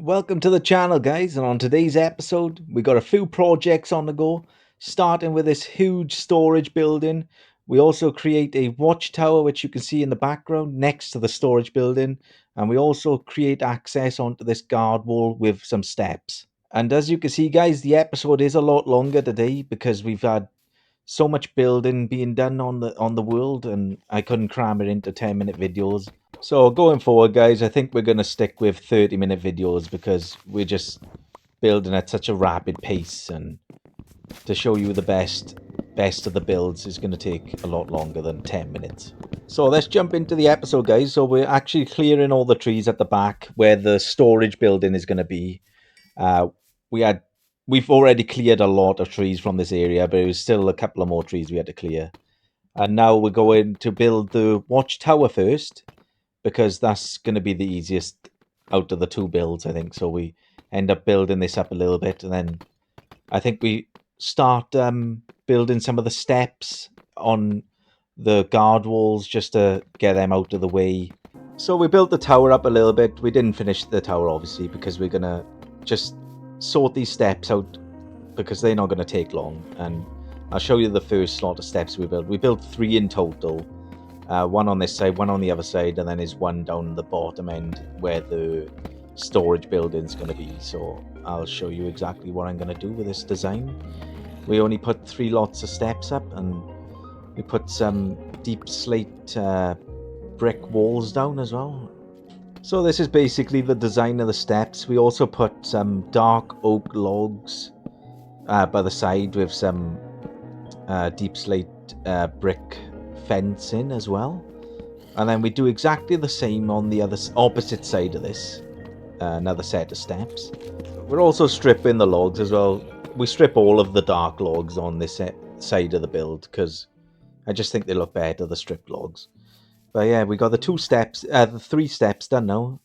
Welcome to the channel, guys, and on today's episode we got a few projects on the go, starting with this huge storage building. We also create a watchtower, which you can see in the background next to the storage building, and we also create access onto this guard wall with some steps. And as you can see, guys, the episode is a lot longer today because we've had so much building being done on the world, and I couldn't cram it into 10-minute videos. So going forward, guys, I think we're going to stick with 30-minute videos because we're just building at such a rapid pace, and to show you the best of the builds is going to take a lot longer than 10 minutes. So let's jump into the episode, guys. So we're actually clearing all the trees at the back where the storage building is going to be. Uh, we've already cleared a lot of trees from this area, but it was still a couple of more trees we had to clear. And now we're going to build the watchtower first, because that's going to be the easiest out of the two builds, I think. So we end up building this up a little bit, and then I think we start building some of the steps on the guard walls just to get them out of the way. So we built the tower up a little bit. We didn't finish the tower, obviously, because we're going to just sort these steps out because they're not going to take long. And I'll show you the first lot of steps we built. We built 3 in total. One on this side, one on the other side, and then there's one down the bottom end where the storage building's going to be. So I'll show you exactly what I'm going to do with this design. We only put 3 lots of steps up, and we put some deep slate brick walls down as well. So this is basically the design of the steps. We also put some dark oak logs by the side with some deep slate brick fence in as well, and then we do exactly the same on the opposite side of this, another set of steps. We're also stripping the logs as well. We strip all of the dark logs on this side of the build because I just think they look better, the stripped logs. But yeah, we got the 3 steps done now.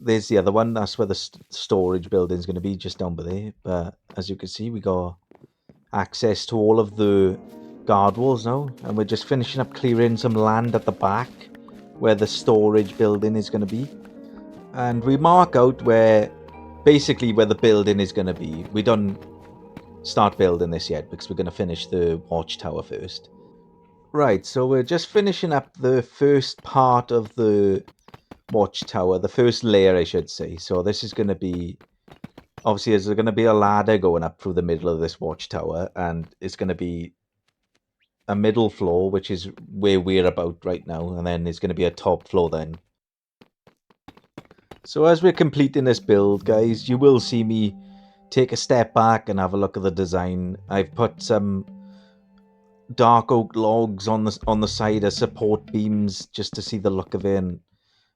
There's the other one, that's where the storage building is going to be, just down by there. But as you can see, we got access to all of the guard walls now, and we're just finishing up clearing some land at the back where the storage building is going to be, and we mark out basically where the building is going to be. We don't start building this yet because we're going to finish the watchtower first. Right, so we're just finishing up the first part of the watchtower, the first layer I should say. So this is going to be, obviously there's going to be a ladder going up through the middle of this watchtower, and it's going to be a middle floor, which is where we're about right now, and then there's going to be a top floor then. So as we're completing this build, guys, you will see me take a step back and have a look at the design. I've put some dark oak logs on the side as support beams just to see the look of it, and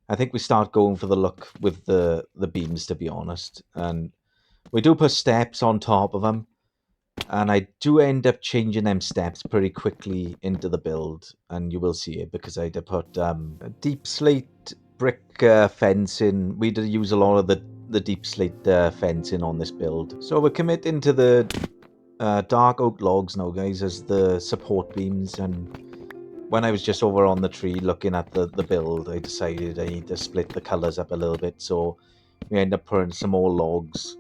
I think we start going for the look with the beams, to be honest. And we do put steps on top of them, and I do end up changing them steps pretty quickly into the build, and you will see it because I did put a deep slate brick fencing. We did use a lot of the deep slate fencing on this build. So we're committing to the dark oak logs now, guys, as the support beams. And when I was just over on the tree looking at the build, I decided I need to split the colors up a little bit, so we end up putting some more logs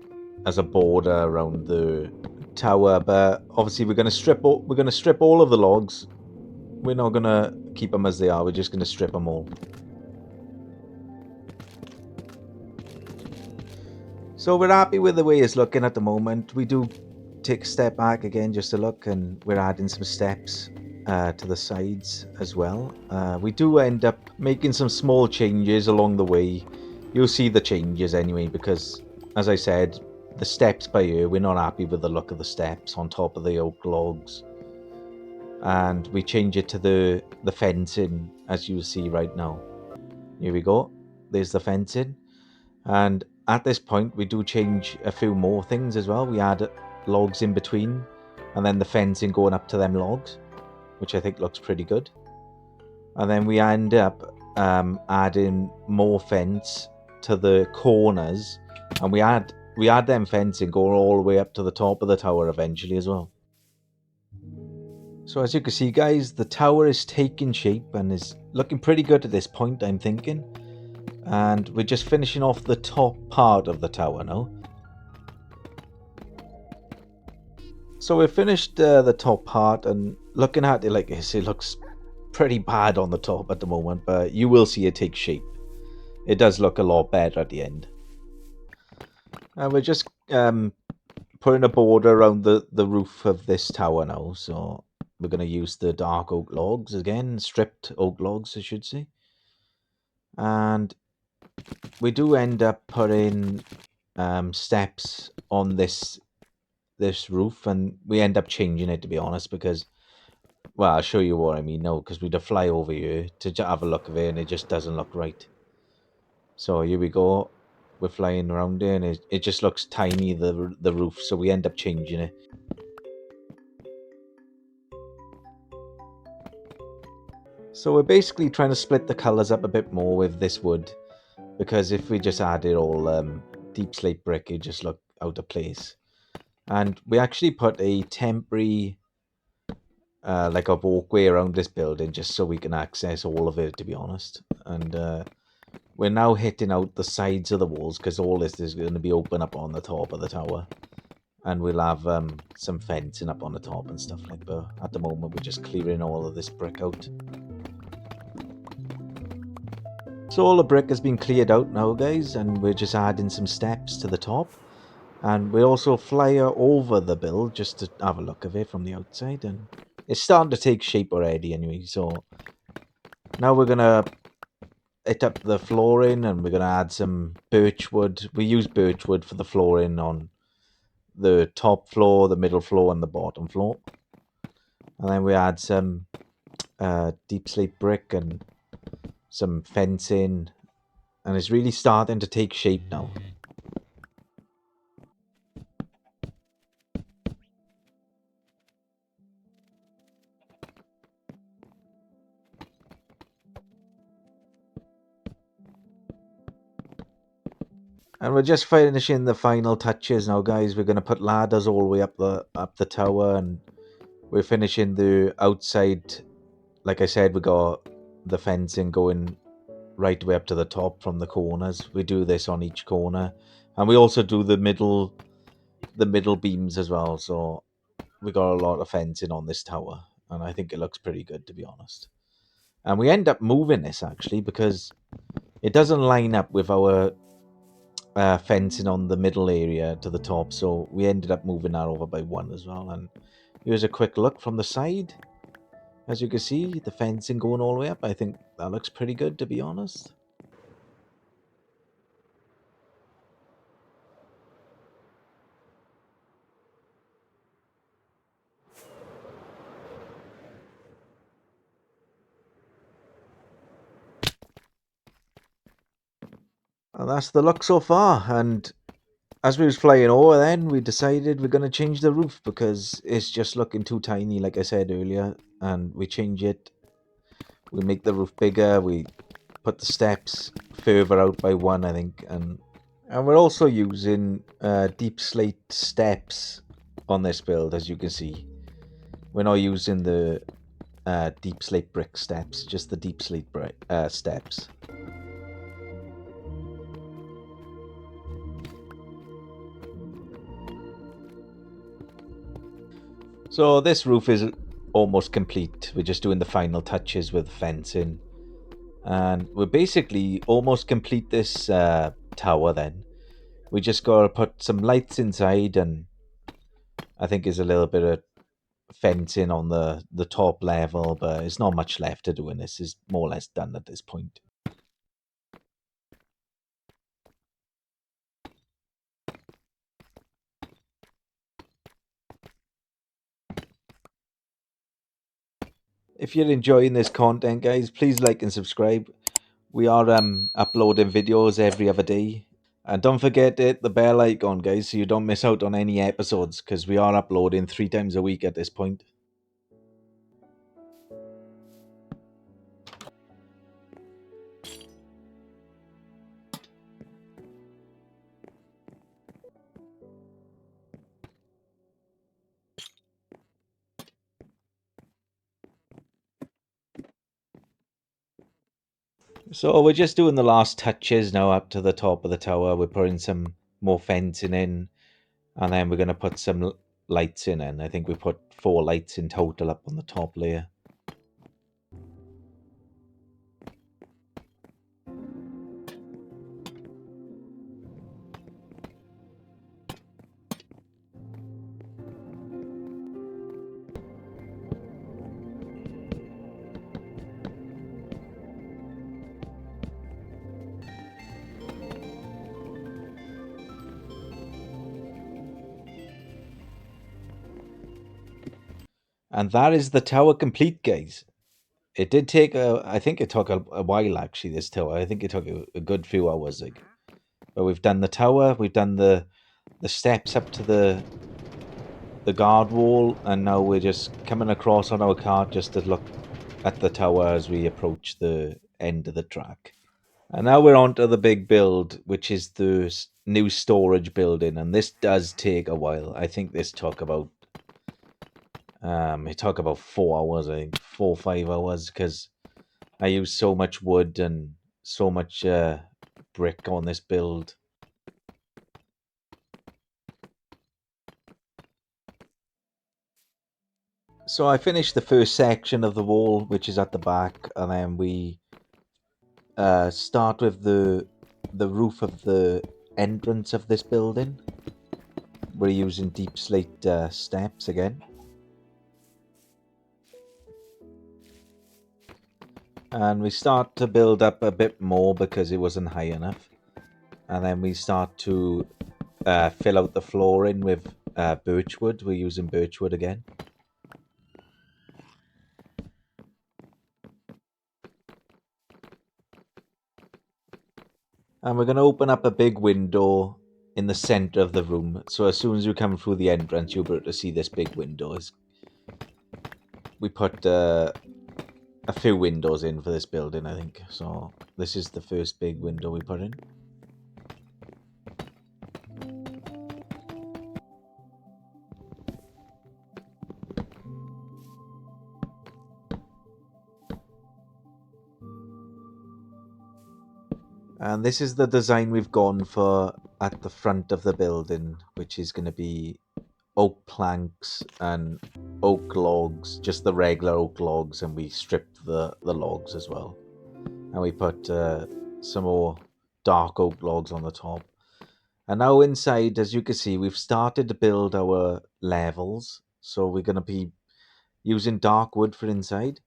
as a border around the tower. But obviously we're going to strip all of the logs. We're not going to keep them as they are, we're just going to strip them all. So we're happy with the way it's looking at the moment. We do take a step back again just to look, and we're adding some steps to the sides as well. We do end up making some small changes along the way. You'll see the changes anyway, because as I said, the steps by here, we're not happy with the look of the steps on top of the oak logs, and we change it to the fencing, as you see right now. Here we go, there's the fencing, and at this point we do change a few more things as well. We add logs in between, and then the fencing going up to them logs, which I think looks pretty good. And then we end up adding more fence to the corners, and we add them fencing going all the way up to the top of the tower eventually as well. So as you can see, guys, the tower is taking shape and is looking pretty good at this point, I'm thinking. And we're just finishing off the top part of the tower now. So we've finished the top part, and looking at it like this, it looks pretty bad on the top at the moment, but you will see it take shape. It does look a lot better at the end. And we're just putting a border around the roof of this tower now. So we're going to use the dark oak logs again, stripped oak logs, I should say. And we do end up putting steps on this roof, and we end up changing it, to be honest, because, well, I'll show you what I mean now, because we'd fly over here to have a look of it, and it just doesn't look right. So here we go. We're flying around it, and it just looks tiny, the roof, so we end up changing it. So we're basically trying to split the colours up a bit more with this wood, because if we just added all deep slate brick, it just look out of place. And we actually put a temporary like a walkway around this building just so we can access all of it, to be honest. And we're now hitting out the sides of the walls because all this is going to be open up on the top of the tower. And we'll have some fencing up on the top and stuff like that. At the moment, we're just clearing all of this brick out. So all the brick has been cleared out now, guys, and we're just adding some steps to the top. And we also fly over the build just to have a look of it from the outside. And it's starting to take shape already anyway. So now we're going to hit up the flooring, and we're going to add some birch wood. We use birch wood for the flooring on the top floor, the middle floor, and the bottom floor. And then we add some deep slate brick and some fencing, and it's really starting to take shape now. And we're just finishing the final touches now, guys. We're going to put ladders all the way up the tower, and we're finishing the outside. Like I said, we got the fencing going right way up to the top from the corners. We do this on each corner, and we also do the middle beams as well. So we got a lot of fencing on this tower, and I think it looks pretty good, to be honest. And we end up moving this actually because it doesn't line up with our fencing on the middle area to the top, so we ended up moving that over by one as well. And here's a quick look from the side. As you can see, the fencing going all the way up. I think that looks pretty good, to be honest. And that's the look so far. And as we was flying over, then we decided we're going to change the roof because it's just looking too tiny, like I said earlier. And we change it. We make the roof bigger. We put the steps further out by one, I think. And we're also using deep slate steps on this build, as you can see. We're not using the deep slate brick steps, just the deep slate brick steps. So this roof is almost complete. We're just doing the final touches with fencing. And we're basically almost complete this tower then. We just got to put some lights inside, and I think there's a little bit of fencing on the top level, but it's not much left to do, and this is more or less done at this point. If you're enjoying this content, guys, please like and subscribe. We are uploading videos every other day. And don't forget to hit the bell icon, guys, so you don't miss out on any episodes, because we are uploading 3 times a week at this point. So we're just doing the last touches now up to the top of the tower. We're putting some more fencing in, and then we're going to put some lights in. And I think we put 4 lights in total up on the top layer. And that is the tower complete, guys. It did take I think it took a while actually, this tower. I think it took a good few hours. Like, but we've done the tower, we've done the steps up to the guard wall, and now we're just coming across on our cart just to look at the tower as we approach the end of the track. And now we're on to the big build, which is the new storage building, and this does take a while. I think this took about it took about 4 hours, I think 4 or 5 hours, because I used so much wood and so much brick on this build. So I finished the first section of the wall, which is at the back, and then we start with the roof of the entrance of this building. We're using deep slate steps again. And we start to build up a bit more because it wasn't high enough. And then we start to fill out the flooring with birchwood. We're using birchwood again. And we're going to open up a big window in the center of the room. So as soon as you come through the entrance, you'll be able to see this big window. We put a few windows in for this building, I think. So this is the first big window we put in. And this is the design we've gone for at the front of the building, which is going to be oak planks and oak logs, just the regular oak logs, and we stripped the logs as well. And we put some more dark oak logs on the top. And now inside, as you can see, we've started to build our levels. So we're going to be using dark wood for inside.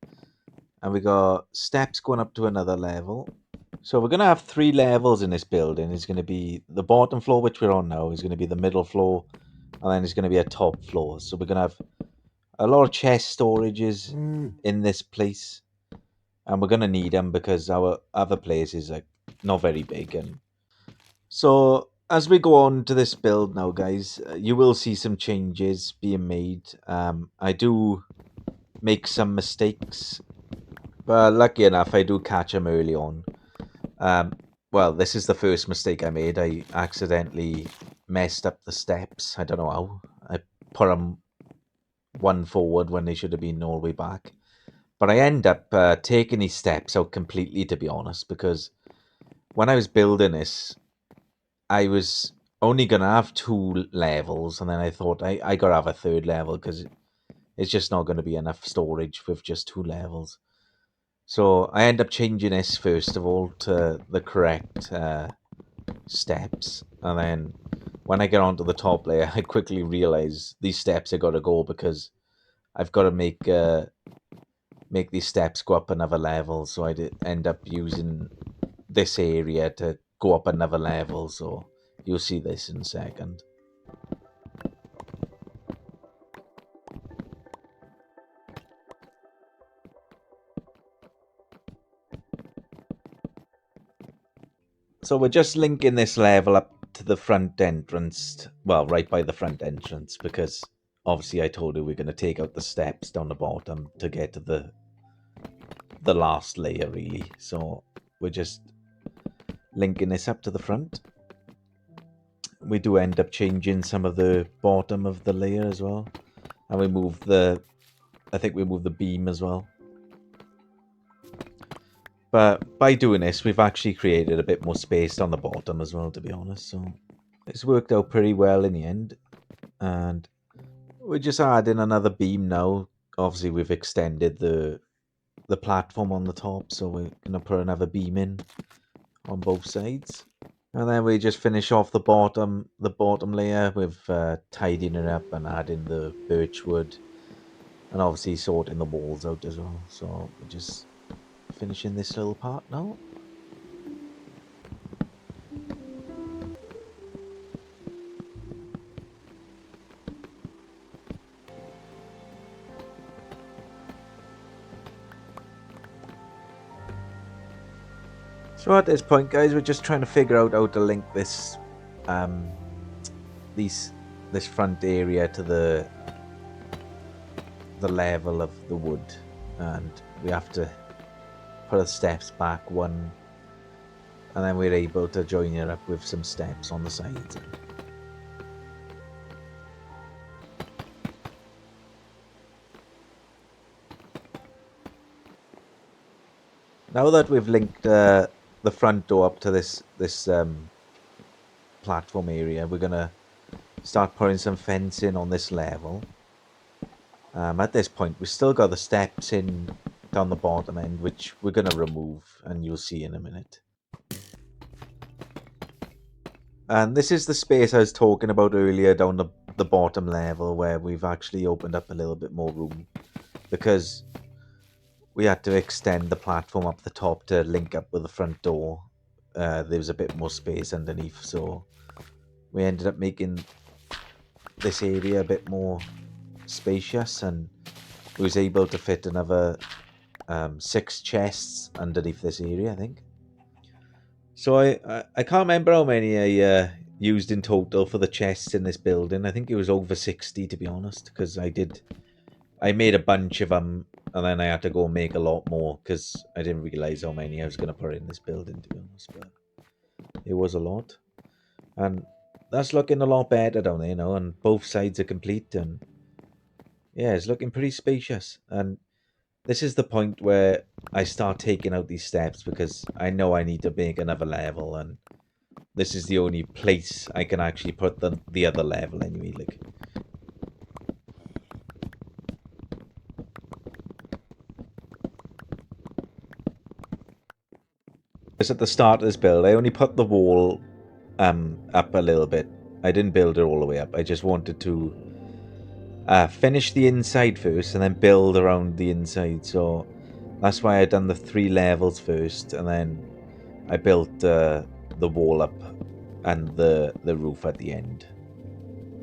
And we got steps going up to another level. So we're going to have 3 levels in this building. It's going to be the bottom floor, which we're on now, is going to be the middle floor, and then it's going to be a top floor. So we're going to have a lot of chest storages in this place, and we're going to need them because our other place is like not very big. And so as we go on to this build now, guys, you will see some changes being made. I do make some mistakes, but lucky enough, I do catch them early on. Well, this is the first mistake I made. I accidentally messed up the steps. I don't know how. I put them one forward when they should have been all the way back. But I end up taking these steps out completely, to be honest, because when I was building this, I was only going to have 2 levels, and then I thought I got to have a 3rd level because it's just not going to be enough storage with just 2 levels. So I end up changing this first of all to the correct steps, and then when I get onto the top layer, I quickly realize these steps I got to go because I've got to make these steps go up another level. So I did end up using this area to go up another level. So you'll see this in a second. So we're just linking this level up to the front entrance. Well, right by the front entrance, because obviously I told you we're going to take out the steps down the bottom to get to the last layer, really. So we're just linking this up to the front. We do end up changing some of the bottom of the layer as well, and we move I think we move the beam as well. But by doing this, we've actually created a bit more space on the bottom as well, to be honest. So it's worked out pretty well in the end. And we're just adding another beam now. Obviously, we've extended the platform on the top, so we're gonna put another beam in on both sides. And then we just finish off the bottom layer with tidying it up and adding the birch wood, and obviously sorting the walls out as well. So we're just finishing this little part now. So at this point, guys, we're just trying to figure out how to link this, this front area to the level of the wood, and we have to put the steps back one, and then we're able to join it up with some steps on the sides. Now that we've linked the front door up to this platform area, we're gonna start putting some fencing on this level. At this point, we've still got the steps in down the bottom end, which we're gonna remove, and you'll see in a minute. And this is the space I was talking about earlier down the bottom level, where we've actually opened up a little bit more room, because we had to extend the platform up the top to link up with the front door. There was a bit more space underneath, so we ended up making this area a bit more spacious, and we was able to fit another 6 chests underneath this area, I think. So I can't remember how many I used in total for the chests in this building. I think it was over 60, to be honest, because I made a bunch of them, and then I had to go and make a lot more because I didn't realize how many I was going to put in this building, to be honest. But it was a lot, and that's looking a lot better down there, and both sides are complete, and yeah, it's looking pretty spacious. And this is the point where I start taking out these steps, because I know I need to make another level, and this is the only place I can actually put the other level anyway. Like, because at the start of this build, I only put the wall up a little bit. I didn't build it all the way up. I just wanted to finish the inside first and then build around the inside. So that's why I done the 3 levels first, and then I built the wall up and the roof at the end.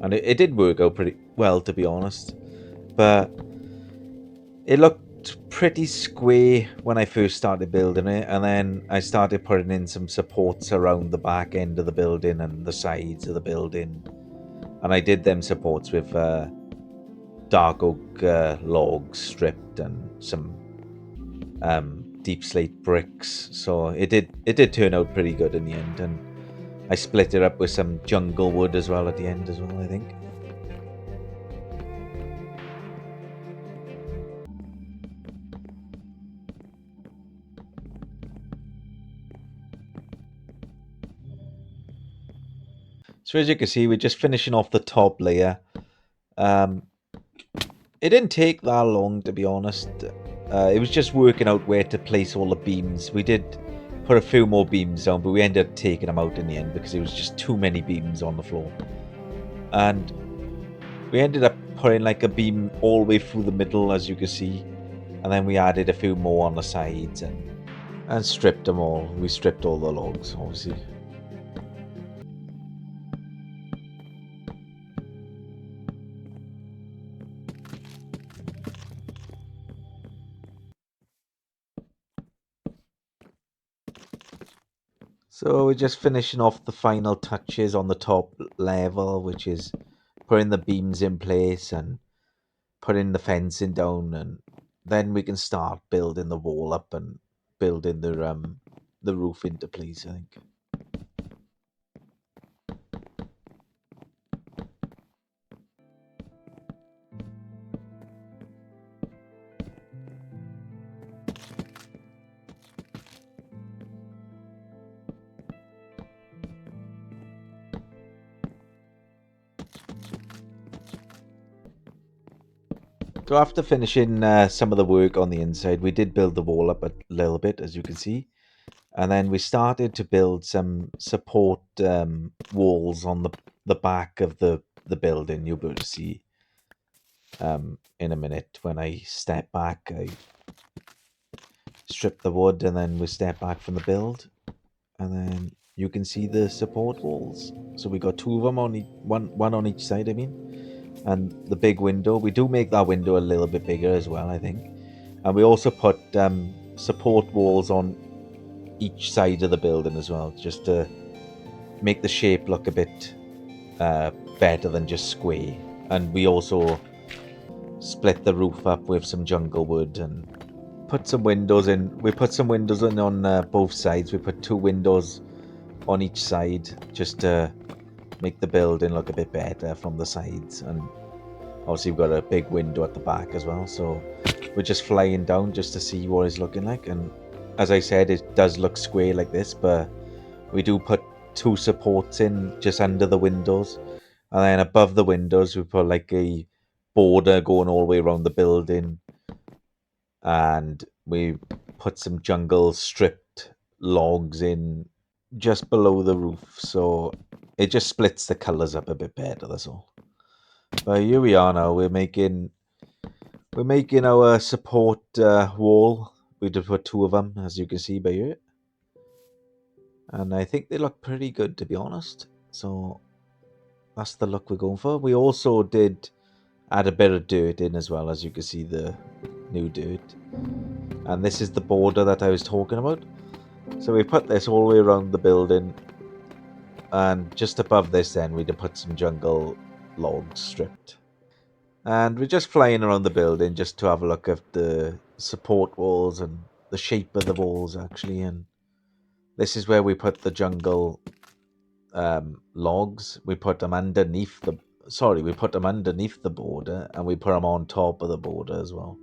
And it did work out pretty well, to be honest. But it looked pretty square when I first started building it, and then I started putting in some supports around the back end of the building and the sides of the building. And I did them supports with dark oak logs stripped and some deep slate bricks. So it did turn out pretty good in the end, and I split it up with some jungle wood as well at the end as well, I think. So as you can see, we're just finishing off the top layer. It didn't take that long, to be honest. It was just working out where to place all the beams. We did put a few more beams down, but we ended up taking them out in the end because it was just too many beams on the floor. And we ended up putting like a beam all the way through the middle, as you can see. And then we added a few more on the sides and stripped them all. We stripped all the logs, obviously. So we're just finishing off the final touches on the top level, which is putting the beams in place and putting the fencing down, and then we can start building the wall up and building the roof into place, I think. So after finishing some of the work on the inside, we did build the wall up a little bit, as you can see. And then we started to build some support walls on the back of the building. You'll be able to see in a minute when I step back. I strip the wood and then we step back from the build. And then you can see the support walls. So we got two of them on one on each side, I mean. And the big window. We do make that window a little bit bigger as well, I think. And we also put support walls on each side of the building as well, just to make the shape look a bit uh, better than just square. And we also split the roof up with some jungle wood and put some windows in. We put some windows in on both sides. We put two windows on each side just to make the building look a bit better from the sides. And obviously we've got a big window at the back as well. So we're just flying down just to see what it's looking like. And as I said, it does look square like this, but we do put two supports in just under the windows. And then above the windows, we put like a border going all the way around the building. And we put some jungle stripped logs in just below the roof. So it just splits the colours up a bit better, that's all. But here we are now. We're making our support wall. We did put two of them, as you can see by here. And I think they look pretty good, to be honest. So that's the look we're going for. We also did add a bit of dirt in as well, as you can see the new dirt. And this is the border that I was talking about. So we put this all the way around the building. And just above this then, we'd put some jungle logs stripped. And we're just flying around the building just to have a look at the support walls and the shape of the walls, actually. And this is where we put the jungle logs. We put them underneath the... Sorry, we put them underneath the border, and we put them on top of the border as well.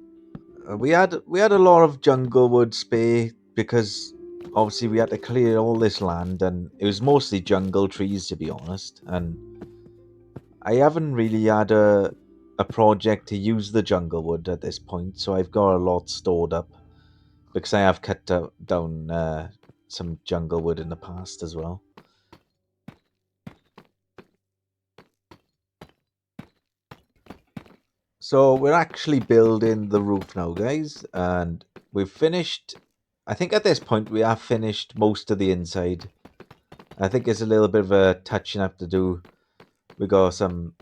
We had a lot of jungle wood spare because obviously we had to clear all this land, and it was mostly jungle trees, to be honest. And I haven't really had a project to use the jungle wood at this point, so I've got a lot stored up because I have cut down some jungle wood in the past as well. So we're actually building the roof now, guys, and we've finished. I think at this point we have finished most of the inside. I think it's a little bit of a touching up to do. We got some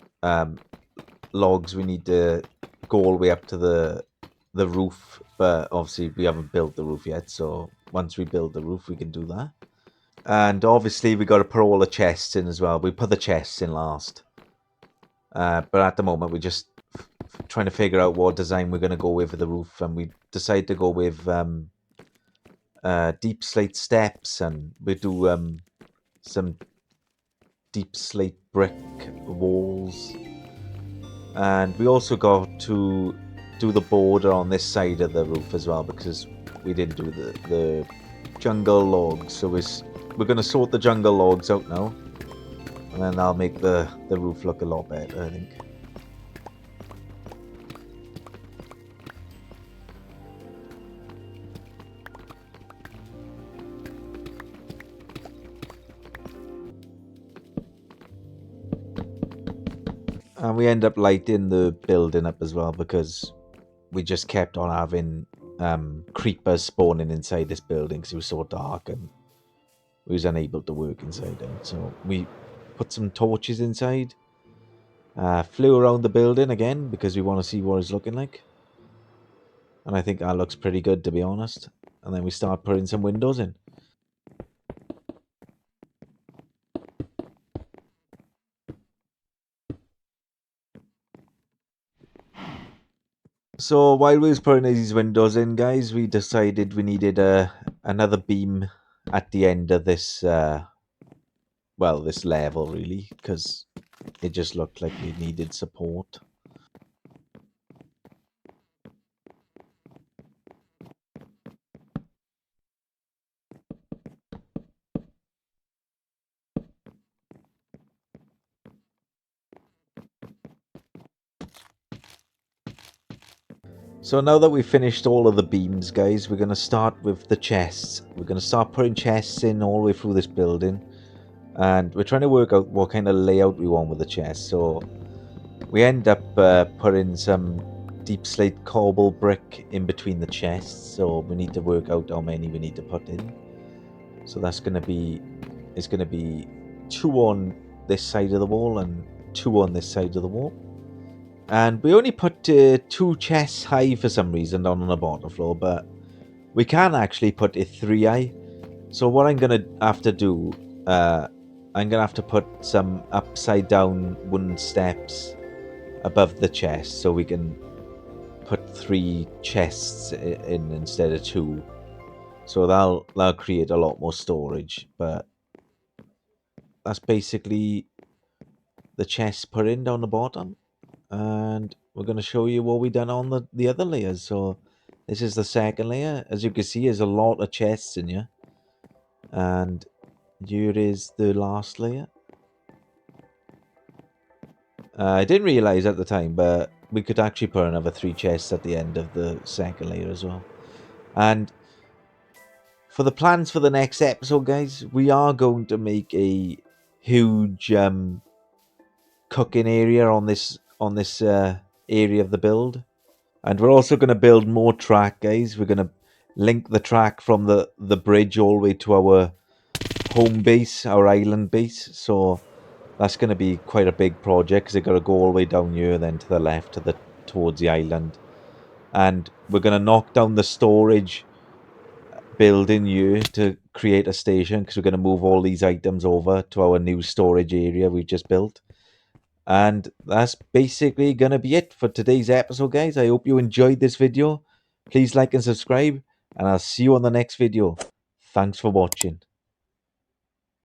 logs we need to go all the way up to the roof, but obviously we haven't built the roof yet. So once we build the roof, we can do that. And obviously we got to put all the chests in as well. We put the chests in last, but at the moment we're just trying to figure out what design we're going to go with for the roof, and we decided to go with deep slate steps, and we do some deep slate brick walls, and we also got to do the border on this side of the roof as well because we didn't do the jungle logs. So we're going to sort the jungle logs out now, and then that'll make the roof look a lot better, I think. And we end up lighting the building up as well because we just kept on having creepers spawning inside this building because it was so dark and we was unable to work inside it. So we put some torches inside, flew around the building again because we want to see what it's looking like. And I think that looks pretty good, to be honest. And then we start putting some windows in. So while we was putting these windows in, guys, we decided we needed another beam at the end of this, this level, really, because it just looked like it needed support. So now that we've finished all of the beams, guys, we're going to start with the chests. We're going to start putting chests in all the way through this building. And we're trying to work out what kind of layout we want with the chests. So we end up putting some deep slate cobble brick in between the chests. So we need to work out how many we need to put in. So that's going to be, it's going to be 2 on this side of the wall and 2 on this side of the wall. And we only put 2 chests high for some reason down on the bottom floor, but we can actually put it 3 high. So what I'm going to have to do, I'm going to have to put some upside down wooden steps above the chest so we can put 3 chests in instead of 2. So that'll create a lot more storage, but that's basically the chest put in down the bottom. And we're going to show you what we done on the other layers. So this is the second layer. As you can see, there's a lot of chests in here. And here is the last layer. I didn't realize at the time, but we could actually put another 3 chests at the end of the second layer as well. And for the plans for the next episode, guys, we are going to make a huge cooking area on this area of the build. And we're also going to build more track, guys. We're going to link the track from the bridge all the way to our home base, our island base. So that's going to be quite a big project because they've got to go all the way down here, then to the left, towards the island. And we're going to knock down the storage building here to create a station because we're going to move all these items over to our new storage area we've just built. And that's basically going to be it for today's episode, guys. I hope you enjoyed this video. Please like and subscribe, and I'll see you on the next video. Thanks for watching.